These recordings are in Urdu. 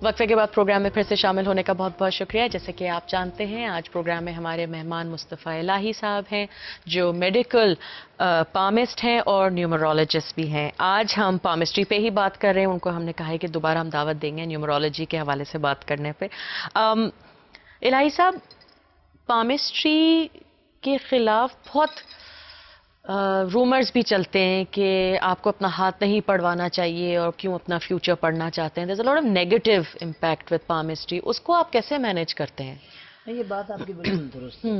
وقفے کے بعد پروگرام میں پھر سے شامل ہونے کا بہت بہت شکریہ. جیسے کہ آپ جانتے ہیں آج پروگرام میں ہمارے مہمان مصطفیٰ الہی صاحب ہیں جو میڈیکل پامسٹ ہیں اور نیومرولوجسٹ بھی ہیں. آج ہم پامسٹری پہ ہی بات کر رہے ہیں. ان کو ہم نے کہا ہے کہ دوبارہ ہم دعوت دیں گے نیومرولوجی کے حوالے سے بات کرنے پہ. الہی صاحب، پامسٹری کے خلاف بہت رومرز بھی چلتے ہیں کہ آپ کو اپنا ہاتھ نہیں پڑھوانا چاہیے اور کیوں اپنا فیوچر پڑھنا چاہتے ہیں. there's a lot of negative impact with palmistry. اس کو آپ کیسے مینیج کرتے ہیں؟ یہ بات آپ کی بالکل درست ہے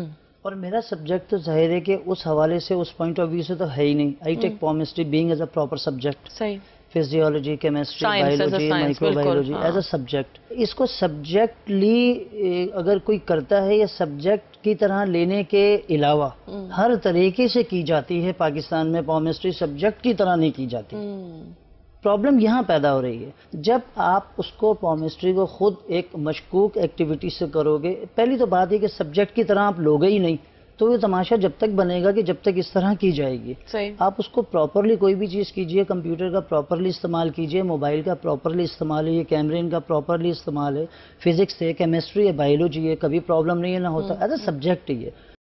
اور میرا سبجیکٹ تو ظاہر ہے کہ اس حوالے سے اس پوائنٹ آف ویو سے تو ہے ہی نہیں. I take palmistry being as a proper subject. صحیح. Physiology, chemistry, biology, microbiology as a subject. اس کو سبجیکٹلی اگر کوئی کرتا ہے یا سبجیکٹ کی طرح لینے کے علاوہ ہر طریقے سے کی جاتی ہے پاکستان میں پالمسٹری سبجیکٹ کی طرح نہیں کی جاتی. پرابلم یہاں پیدا ہو رہی ہے جب آپ اس کو پالمسٹری کو خود ایک مشکوک ایکٹیویٹی سے کرو گے. پہلی تو بات ہے کہ سبجیکٹ کی طرح آپ لوگے ہی نہیں تو یہ تماشا جب تک بنے گا کہ جب تک اس طرح کی جائے گی. آپ اس کو پراپرلی کوئی بھی چیز کیجئے، کمپیوٹر کا پراپرلی استعمال کیجئے، موبائل کا پراپرلی استعمال ہے، کیمرین کا پراپرلی استعمال ہے، فزکس ہے، کیمسٹری ہے، بایولوجی ہے، کبھی پرابلم نہیں ہے نہ ہوتا. ایز اے سبجیکٹ ہی ہے.